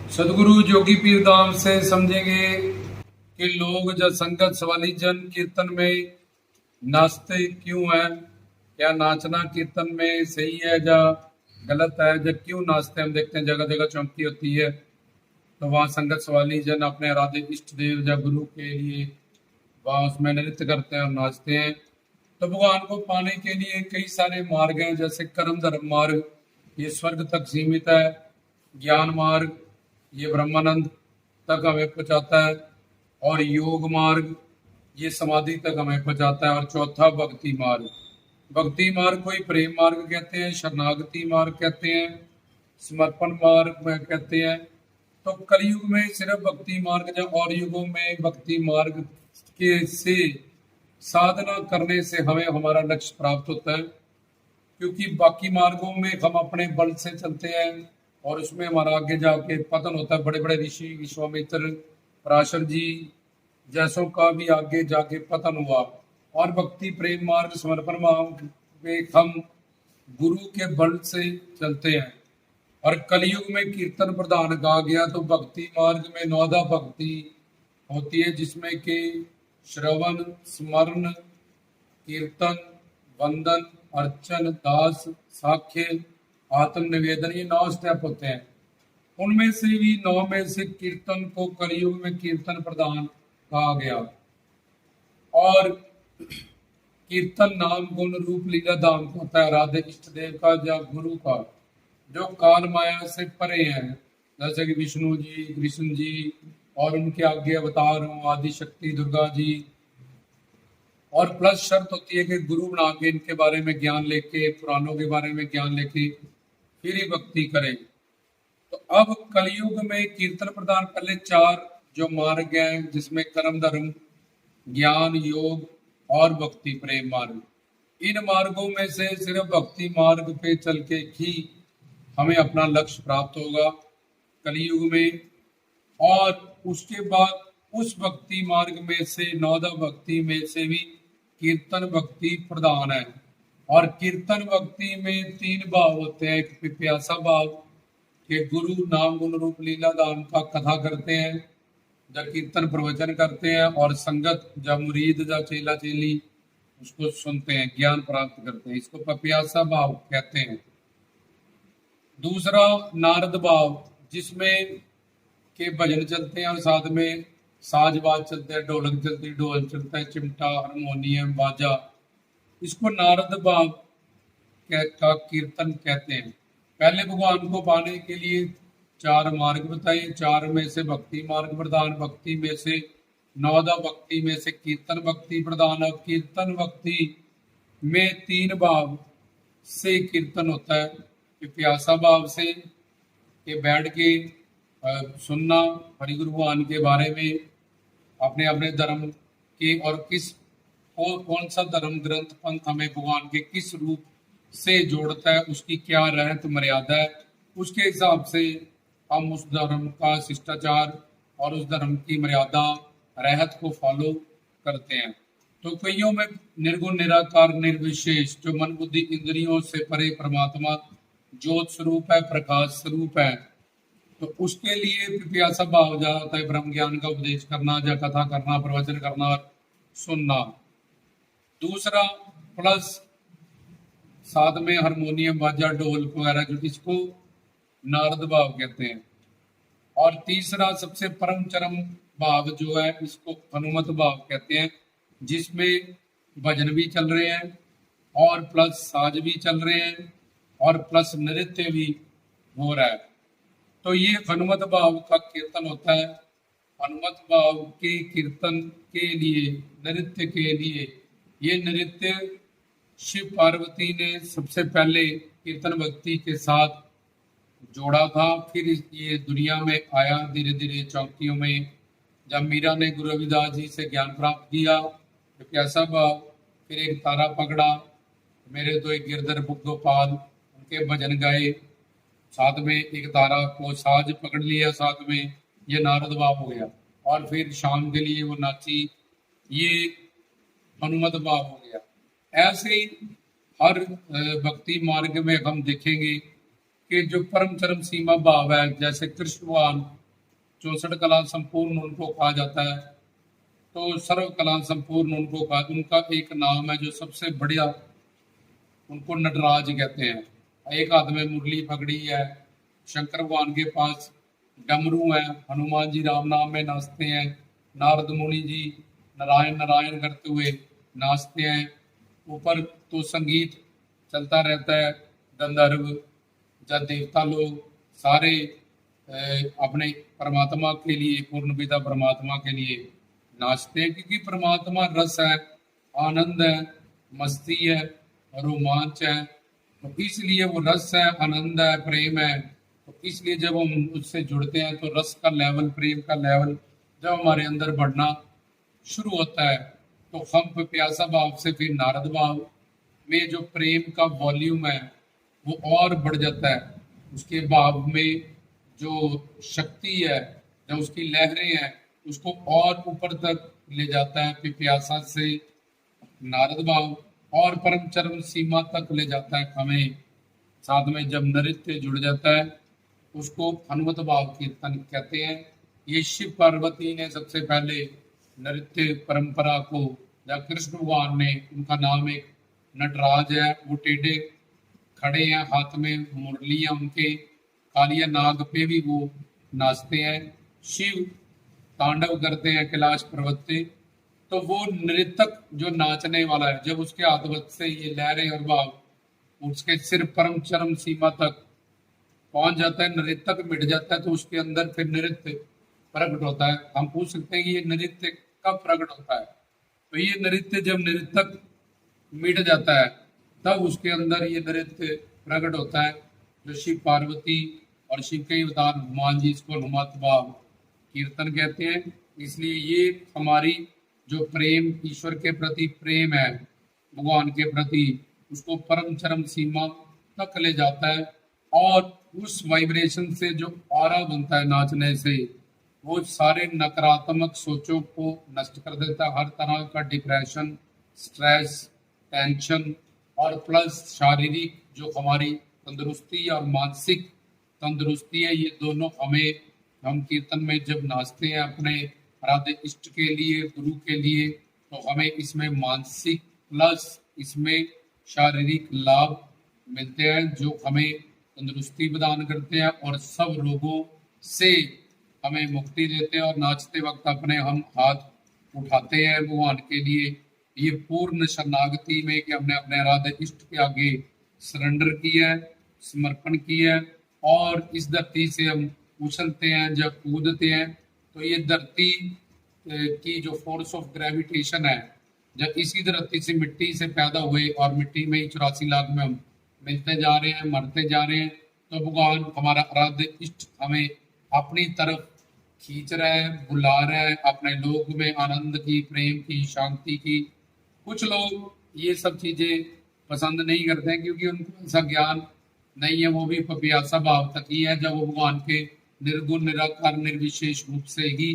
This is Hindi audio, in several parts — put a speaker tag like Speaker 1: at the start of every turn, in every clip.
Speaker 1: सदगुरु जोगी पीर धाम से समझेंगे कि लोग जब संगत सवाली जन कीर्तन में नाचते क्यों है। क्या नाचना कीर्तन में सही है या गलत है, जब क्यों नाचते हैं। हम देखते हैं जगह जगह चौंकी होती है तो वहाँ संगत सवाली जन अपने आराध्य इष्ट देव या गुरु के लिए वहाँ उसमें नृत्य करते हैं और नाचते हैं। तो भगवान को पाने के लिए कई सारे मार्ग हैं, जैसे कर्म धर्म मार्ग, ये स्वर्ग तक सीमित है। ज्ञान मार्ग, ये ब्रह्मानंद तक हमें पहुंचाता है। और योग मार्ग, ये समाधि तक हमें पहुंचाता है। और चौथा भक्ति मार्ग। भक्ति मार्ग को ही प्रेम मार्ग कहते हैं, शरणागति मार्ग कहते हैं, समर्पण मार्ग में कहते हैं। तो कलयुग में सिर्फ भक्ति मार्ग, जब और युगों में भक्ति मार्ग के से साधना करने से हमें हमारा लक्ष्य प्राप्त होता है। क्योंकि बाकी मार्गों में हम अपने बल से चलते हैं और उसमें हमारा आगे जाके पतन होता है। बड़े बड़े ऋषि विश्वामित्र, पराशर जी जैसों का भी आगे जाके पतन हुआ। और भक्ति प्रेम मार्ग समर्पण मार्ग में हम गुरु के बल से चलते हैं। और कलयुग में कीर्तन प्रधान कहा गया, तो भक्ति मार्ग में नौदा भक्ति होती है, जिसमें कि श्रवण, स्मरण, कीर्तन, वंदन, अर्चन, दास, साख्य, आत्म निवेदन, ये 9 स्टेप होते हैं। उनमें से भी 9 में से कीर्तन को कलयुग में कीर्तन प्रधान कहा गया। और कीर्तन नाम गुण रूप लीला धाम को होता है, राधे इष्ट देव का या गुरु का, जो काल माया से परे हैं। जैसे कि विष्णु जी, कृष्ण जी और उनके आगे अवतार हो आदि शक्ति दुर्गा जी। और प्लस शर्त होती है कि गुरु बना के इनके बारे में ज्ञान लेके, पुराणों के बारे में ज्ञान लेके फिर ही भक्ति करें। तो अब कलयुग में कीर्तन प्रदान पहले 4 जो मार्ग हैं, जिसमें कर्म धर्म, ज्ञान योग और भक्ति प्रेम मार्ग, इन मार्गों में से सिर्फ भक्ति मार्ग पे चल के ही हमें अपना लक्ष्य प्राप्त होगा कलयुग में। और उसके बाद उस भक्ति मार्ग में से नौदा भक्ति में से भी कीर्तन भक्ति प्रधान है। और कीर्तन भक्ति में 3 भाव होते हैं। एक पिप्यासा भाव के गुरु नाम गुण रूप लीला दान का कथा करते हैं, जब कीर्तन प्रवचन करते हैं, और संगत जब मुरीद जब चेला चेली उसको सुनते हैं, ज्ञान प्राप्त करते हैं, इसको पपियासा भाव कहते हैं। दूसरा नारद भाव, जिसमें के भजन चलते हैं और साथ में साजबाज चलते हैं, ढोलक चलती, ढोल चलता है, चिमटा, हारमोनियम, बाजा, इसको नारद भाव का कीर्तन कहते हैं। पहले भगवान को पाने के लिए 4 मार्ग बताए, 4 में से भक्ति मार्ग प्रधान, भक्ति में से नौदा भक्ति में से कीर्तन भक्ति प्रधान। अब कीर्तन भक्ति में 3 भाव से कीर्तन होता है। प्यासा भाव से कि बैठ के सुनना हरिगुरु भगवान के बारे में, अपने अपने धर्म के, और कौन सा धर्म ग्रंथ पंथ हमें भगवान के किस रूप से जोड़ता है, उसकी क्या रहत मर्यादा है, उसके हिसाब से हम उस धर्म का शिष्टाचार और उस धर्म की मर्यादा रहत को फॉलो करते हैं। तो कईयों में निर्गुण निराकार निर्विशेष, जो मन बुद्धि इंद्रियों से परे परमात्मा ज्योत स्वरूप है, प्रकाश स्वरूप है, तो उसके लिए पिप्यासा भाव हो जाता है ब्रह्म ज्ञान का उपदेश करना या कथा करना, प्रवचन करना और सुनना। दूसरा प्लस साथ में हारमोनियम, बाजा, ढोल वगैरह, जो इसको नारद भाव कहते हैं। और तीसरा सबसे परम चरम भाव जो है, इसको हनुमत भाव कहते हैं, जिसमें भजन भी चल रहे हैं और प्लस साज भी चल रहे हैं और प्लस नृत्य भी हो रहा है। तो ये हनुमत भाव का कीर्तन होता है। हनुमत भाव के कीर्तन के लिए, नृत्य के लिए, ये नृत्य शिव पार्वती ने सबसे पहले कीर्तन भक्ति के साथ जोड़ा था। फिर ये दुनिया में आया धीरे धीरे चौकियों में। जब मीरा ने गुरु रविदास जी से ज्ञान प्राप्त किया तो कैसा भाव, फिर एक तारा पकड़ा, मेरे तो एक गिरधर गोपाल, उनके भजन गाए, साथ में एक तारा को साज पकड़ लिया साथ में, ये नारद भाव हो गया। और फिर शाम के लिए वो नाची, ये हनुमत भाव हो गया। ऐसे ही हर भक्ति मार्ग में हम देखेंगे के जो परम चरम सीमा भाव है, जैसे कृष्ण भगवान 64 कला संपूर्ण उनको कहा जाता है, तो सर्व कला संपूर्ण उनको कहा, उनका एक नाम है जो सबसे बढ़िया, उनको नटराज कहते हैं। एक हाथ में मुरली पकड़ी है, शंकर भगवान के पास डमरू है, हनुमान जी राम नाम में नाचते हैं, नारद मुनि जी नारायण नारायण करते हुए नाचते हैं। ऊपर तो संगीत चलता रहता है, गंधर्व जब देवता लोग सारे अपने परमात्मा के लिए, पूर्ण पिता परमात्मा के लिए नाचते हैं, क्योंकि परमात्मा रस है, आनंद है, मस्ती है, रोमांच है। तो इसलिए वो रस है, आनंद है, प्रेम है। तो इसलिए जब हम उससे जुड़ते हैं तो रस का लेवल, प्रेम का लेवल जब हमारे अंदर बढ़ना शुरू होता है, तो हम प्यासा भाव से फिर नारद भाव में जो प्रेम का वॉल्यूम है वो और बढ़ जाता है। उसके भाव में जो शक्ति है, जो उसकी लहरें हैं, उसको और ऊपर तक ले जाता है। फिर प्यासा से नारद भाव और परम चरम सीमा तक ले जाता है हमें। साथ में जब नृत्य जुड़ जाता है, उसको हनुमत भाव कीर्तन कहते हैं। ये शिव पार्वती ने सबसे पहले नृत्य परंपरा को, या कृष्ण भगवान ने, उनका नाम एक नटराज है, वो टेढ़े खड़े हैं, हाथ में मुरलियां उनके, कालिया नाग पे भी वो नाचते हैं। शिव तांडव करते हैं कैलाश पर्वत पे। तो वो नृतक जो नाचने वाला है, जब उसके हाथ से ये लहरें और भाव उसके सिर परम चरम सीमा तक पहुंच जाता है, नृतक मिट जाता है, तो उसके अंदर फिर नृत्य प्रकट होता है। हम पूछ सकते हैं कि ये नृत्य कब प्रकट होता है? तो ये नृत्य जब नृतक मिट जाता है, तब उसके अंदर ये नृत्य प्रकट होता है, जो शिव पार्वती और शिव के अवतार हनुमान जी, इसको हनुमत भाव कीर्तन कहते हैं। इसलिए ये हमारी जो प्रेम, ईश्वर के प्रति प्रेम है, भगवान के प्रति, उसको परम चरम सीमा तक ले जाता है। और उस वाइब्रेशन से जो ऑरा बनता है नाचने से, वो सारे नकारात्मक सोचों को नष्ट कर देता है। हर तरह का डिप्रेशन, स्ट्रेस, टेंशन और प्लस शारीरिक जो हमारी तंदुरुस्ती और मानसिक तंदुरुस्ती है, ये दोनों हमें, हम कीर्तन में जब नाचते हैं अपने आराध्य इष्ट के लिए, गुरु के लिए, तो हमें इसमें मानसिक प्लस इसमें शारीरिक लाभ मिलते हैं, जो हमें तंदुरुस्ती प्रदान करते हैं और सब रोगों से हमें मुक्ति देते हैं। और नाचते वक्त अपने हम हाथ उठाते हैं भगवान के लिए, ये पूर्ण शरणागति में कि हमने अपने आराध्य इष्ट के आगे सरेंडर किया है, समर्पण किया है। और इस धरती से हम उछलते हैं, जब कूदते हैं, तो ये धरती की जो फोर्स ऑफ ग्रेविटेशन है, जब इसी धरती से मिट्टी से पैदा हुए और मिट्टी में ही 84 लाख में हम मिलते जा रहे हैं, मरते जा रहे हैं, तो भगवान हमारा आराध्य इष्ट हमें अपनी तरफ खींच रहा है, बुला रहा है, अपने लोक में आनंद की, प्रेम की, शांति की। कुछ लोग ये सब चीजें पसंद नहीं करते हैं, क्योंकि उनको ऐसा ज्ञान नहीं है, वो भी पपियासा भाव तक ही है, जब वो भगवान के निर्गुण निराकार निर्विशेष रूप से ही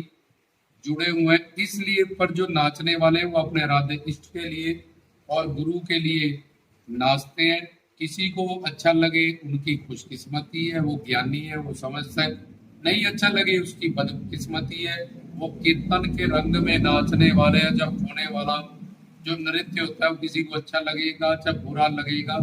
Speaker 1: जुड़े हुए हैं। इसलिए पर जो नाचने वाले हैं, वो अपने आराध्य इष्ट के लिए और गुरु के लिए नाचते हैं। किसी को अच्छा लगे उनकी खुशकिस्मती है, वो ज्ञानी है, वो समझता है। नहीं अच्छा लगे उसकी बदकिस्मती है, वो कीर्तन के रंग में नाचने वाले हैं। जब होने वाला जो नृत्य होता है, वो किसी को अच्छा लगेगा, जब बुरा लगेगा।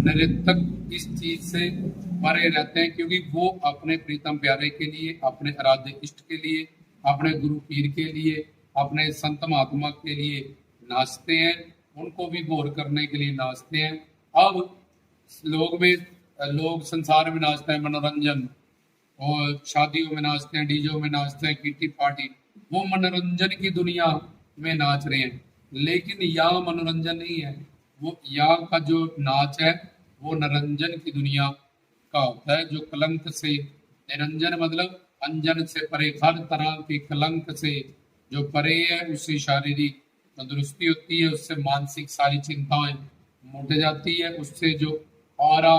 Speaker 1: नृतक इस चीज से परे रहते हैं, क्योंकि वो अपने प्रीतम प्यारे के लिए, अपने आराध्य इष्ट के लिए, अपने गुरु पीर के लिए, अपने संत महात्मा के लिए नाचते हैं, उनको भी बोर करने के लिए नाचते हैं। अब लोग संसार में नाचते हैं मनोरंजन, और शादियों में नाचते हैं, डीजों में नाचते हैं, किटी पार्टी, वो मनोरंजन की दुनिया में नाच रहे हैं। लेकिन यहाँ मनोरंजन नहीं है, वो यहाँ का जो नाच है वो निरंजन की दुनिया का होता है, जो कलंक से, निरंजन मतलब अंजन से परे, हर तरह के कलंक से जो परे है, उससे शारीरिक तंदुरुस्ती होती है, उससे मानसिक सारी चिंताएं मुट जाती है, उससे जो ऑरा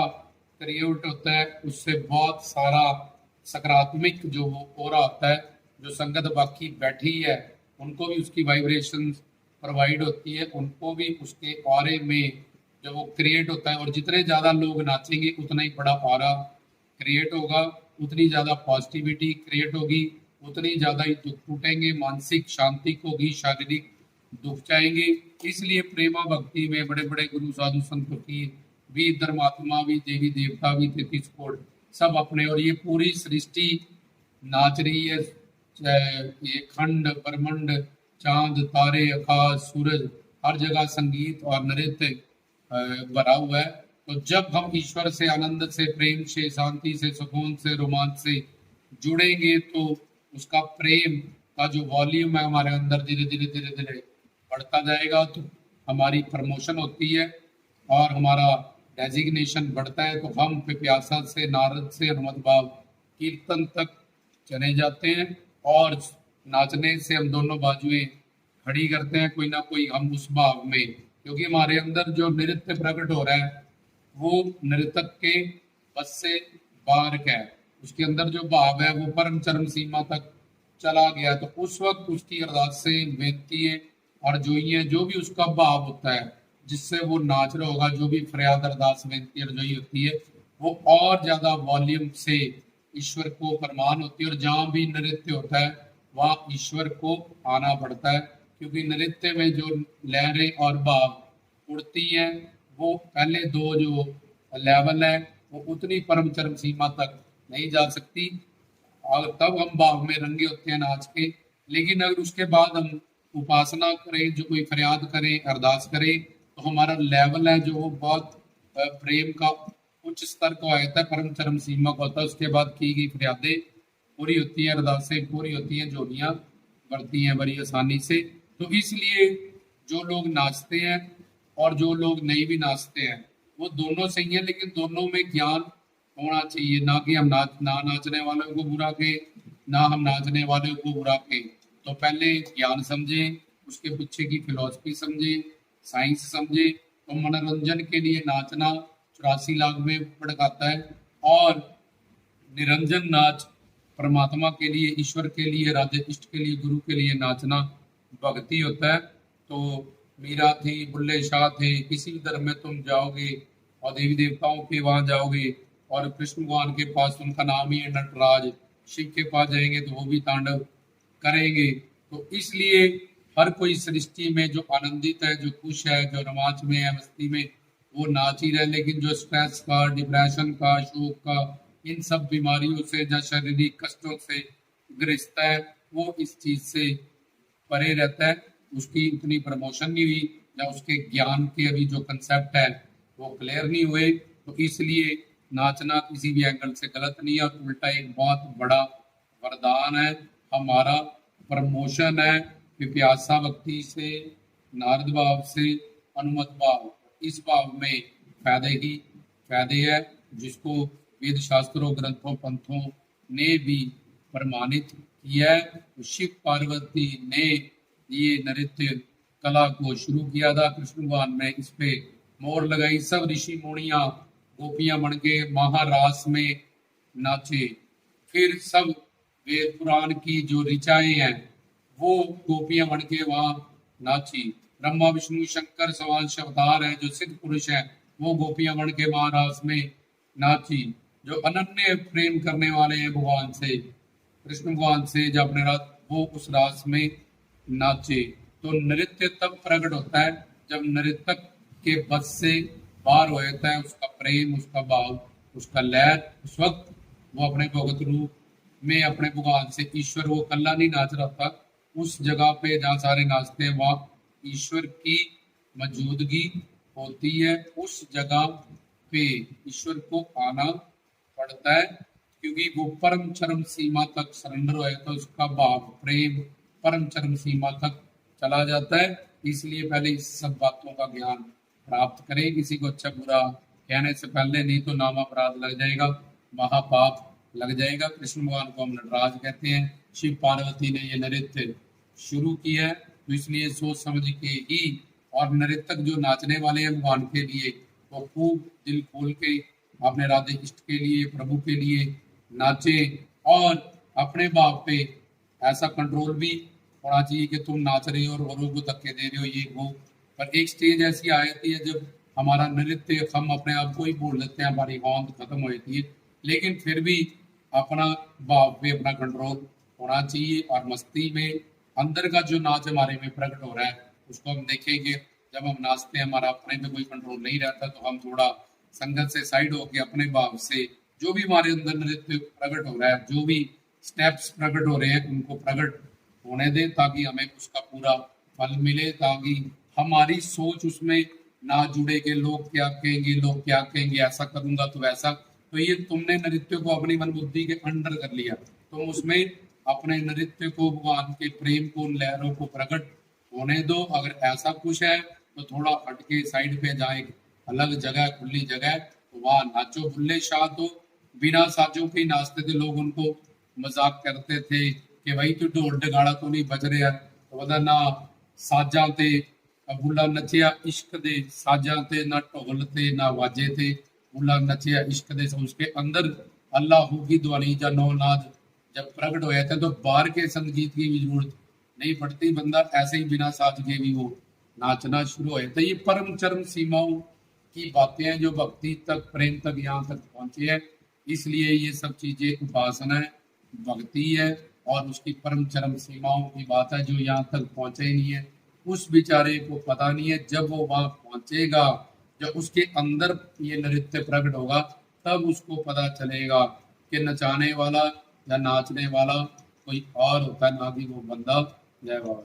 Speaker 1: क्रिएट होता है, उससे बहुत सारा सकारात्मक जो वो ऑरा होता है, जो संगत बाकी बैठी है उनको भी उसकी वाइब्रेशन प्रोवाइड होती है, उनको भी उसके ऑरे में जो वो क्रिएट होता है। और जितने ज्यादा लोग नाचेंगे उतना ही बड़ा ऑरा क्रिएट होगा, उतनी ज्यादा पॉजिटिविटी क्रिएट होगी, उतनी ज्यादा ही दुख टूटेंगे, मानसिक शांति होगी, शारीरिक दुख जाएंगे। इसलिए प्रेमा भक्ति में बड़े बड़े गुरु साधु संत की भी, धर्मात्मा भी, देवी देवता भी, 33 कोट सब अपने, और ये पूरी सृष्टि नाच रही है। ये खंड ब्रह्मंड, चांद तारे आकाश सूरज, हर जगह संगीत और नृत्य भरा हुआ है। तो जब हम ईश्वर से आनंद से, प्रेम से, शांति से, सुकून से, रोमांच से जुड़ेंगे तो उसका प्रेम का जो वॉल्यूम है हमारे अंदर धीरे धीरे धीरे धीरे बढ़ता जाएगा। तो हमारी प्रमोशन होती है और हमारा डेजिग्नेशन बढ़ता है। तो हम पिप्यासा से, नारद से, हनुमत भाव कीर्तन तक चले जाते हैं और नाचने से हम दोनों बाजुएं खड़ी करते हैं, कोई ना कोई हम उस भाव में, क्योंकि हमारे अंदर जो नृत्य प्रकट हो रहा है वो नृतक के बस से बाहर का है। उसके अंदर जो भाव है वो परम चरम सीमा तक चला गया। तो उस वक्त उसकी अरदास से बेनती है और जो भी उसका भाव होता है जिससे वो नाच रहा होगा, जो भी फरियाद अरदास बेनती और जोई होती है, वो और ज्यादा वॉल्यूम से ईश्वर को फरमान होती है। और जहाँ भी नृत्य होता है वहाँ ईश्वर को आना पड़ता है, क्योंकि नृत्य में जो लहरें और भाव उड़ती हैं वो पहले दो जो लेवल है वो उतनी परम चरम सीमा तक नहीं जा सकती, और तब हम भाव में रंगे होते हैं नाच के। लेकिन अगर उसके बाद हम उपासना करें, जो कोई फरियाद करें, अरदास करें, तो हमारा लेवल है जो वो बहुत प्रेम का उच्च स्तर का होता है, परम चरम सीमा का होता है। उसके बाद की गई फरियादें पूरी होती हैं, अरदासें पूरी होती हैं, जोड़ियाँ बढ़ती हैं बड़ी आसानी से। तो इसलिए जो लोग नाचते हैं और जो लोग नहीं भी नाचते हैं वो दोनों सही है, लेकिन दोनों में ज्ञान होना चाहिए, ना कि हम ना नाचने वालों को बुरा कहे, ना हम नाचने वालों को बुरा कहे। तो पहले ज्ञान समझे, उसके पीछे की फिलॉसफी समझे, साइंस समझे। तो मनोरंजन के लिए नाचना 84 लाख में भड़काता है, और निरंजन नाच परमात्मा के लिए, ईश्वर के लिए, राधे इष्ट के लिए, गुरु के लिए नाचना भक्ति होता है। तो मीरा थी, बुल्ले शाह थे, किसी भी धर्म में तुम जाओगे और देवी देवताओं के वहां जाओगे और कृष्ण भगवान के पास उनका नाम ही है नटराज, शिव के पास जाएंगे तो वो भी तांडव करेंगे। तो इसलिए हर कोई सृष्टि में जो आनंदित है, जो खुश है, जो रोमांच में है, मस्ती में, वो नाच ही रहे। लेकिन जो स्ट्रेस का, डिप्रेशन का, शोक का, इन सब बीमारियों से या शारीरिक कष्टों से ग्रस्त है वो इस चीज से परे रहता है। उसकी उतनी प्रमोशन नहीं हुई या उसके ज्ञान के अभी जो कंसेप्ट है वो क्लियर नहीं हुए। तो इसलिए नाचना किसी भी एंगल से गलत नहीं है, और उल्टा एक बहुत बड़ा वरदान है, हमारा प्रमोशन है। पिप्यासा भक्ति से, नारद भाव से, अनुमत भाव, इस भाव में फायदे ही फायदे है, जिसको वेद शास्त्रों, ग्रंथों, पंथों ने भी प्रमाणित किया है। तो शिव पार्वती ने ये नृत्य कला को शुरू किया था, कृष्ण भगवान ने इस पे मोहर लगाई। सब ऋषि मुनिया गोपियां बन के महारास में नाचे। फिर सब वेद पुराण की जो ऋचाएं हैं वो गोपियां बन के वहां नाची। ब्रह्मा विष्णु शंकर सवांश अवतार है जो सिद्ध पुरुष है, वो गोपियां बन के महारास में नाची। जो अनन्य प्रेम करने वाले हैं भगवान से, कृष्ण भगवान से, जब अपने रात वो उस रास में नाचे। तो नृत्य तब प्रकट होता है जब नृत्यक के बस से बाहर हो जाता है उसका प्रेम, उसका भाव, उसका लहर। उस वक्त वो अपने भगवत रूप में अपने भगवान से, ईश्वर वो कल्ला नहीं नाच रहा था, उस जगह पे जहाँ सारे नाचते हैं वहाँ ईश्वर की मौजूदगी होती है। उस जगह पे ईश्वर को आना पड़ता है, क्योंकि वो परम चरम सीमा तक सरेंडर हो तो उसका भाव, प्रेम परम चरम सीमा तक चला जाता है। इसलिए पहले इस सब बातों का ज्ञान प्राप्त करें, किसी को अच्छा बुरा कहने से पहले, नहीं तो नाम अपराध लग जाएगा, महापाप लग जाएगा। कृष्ण भगवान को हम नटराज कहते हैं। शिव पार्वती ने ये नृत्य शुरू किया है, तो इसलिए सोच समझ के ही, और नृत्यक जो नाचने वाले हैं भगवान के लिए, वो खूब दिल खोल के अपने राधे इष्ट के लिए, प्रभु के लिए नाचे। और अपने भाव पे ऐसा कंट्रोल भी होना चाहिए कि तुम नाच रहे हो और औरों को धक्के दे रहे हो, ये वो। पर एक स्टेज ऐसी आ जाती है जब हमारा नृत्य, हम अपने आप को ही भूल लेते हैं, हमारी होंद खत्म हो जाती है। लेकिन फिर भी अपना भाव पे अपना कंट्रोल होना चाहिए। और मस्ती में अंदर का जो नाच हमारे में प्रकट हो रहा है उसको हम देखेंगे। जब हम नाचते हैं हमारा अपने पे कोई कंट्रोल नहीं रहता, तो हम थोड़ा संगत से साइड होके अपने भाव से जो भी हमारे अंदर नृत्य प्रकट हो रहा है, जो भी स्टेप्स प्रकट हो रहे हैं, उनको प्रकट होने दें ताकि हमें उसका पूरा फल मिले, ताकि हमारी सोच उसमें ना जुड़े कि लोग क्या कहेंगे, लोग क्या कहेंगे, ऐसा करूंगा तो वैसा। तो ये तुमने नृत्य को अपनी मन बुद्धि के अंडर कर लिया, तुम उसमें अपने नृत्य को, भगवान के प्रेम को, उन लहरों को प्रकट होने दो। अगर ऐसा कुछ है तो थोड़ा हटके साइड पे जाए, अलग जगह, खुली जगह, तो वहां नाचो। बुल्ले शाह तो बिना साजों के ही नाचते थे, लोग उनको मजाक करते थे कि भाई तू ढोल ढगाड़ा तो नहीं बज रहा, तो पता ना साजा ते बुला नचिया इश्क दे, साजा ते ना ढोल थे ना वाजे थे, बुला नचिया इश्क दे। उसके अंदर अल्लाह की ध्वनि या नौ नाद जब प्रकट हो जाते हैं तो बाहर के संगीत की भी जरूरत नहीं पड़ती, बंदा ऐसे ही बिना साज के भी वो नाचना शुरू हो जाता है। ये परम चरम सीमाओं की बातें हैं जो भक्ति तक, प्रेम तक, यहाँ तक पहुंचे हैं। इसलिए ये सब चीजें उपासना है, भक्ति है, और उसकी परम चरम सीमाओं की बात है। जो यहाँ तक पहुंचे ही नहीं है उस बेचारे को पता नहीं है। जब वो वहां पहुंचेगा, जब उसके अंदर ये नृत्य प्रकट होगा, तब उसको पता चलेगा कि नचाने वाला या नाचने वाला कोई और होता है, ना कि वो बंदा। जय बाबा।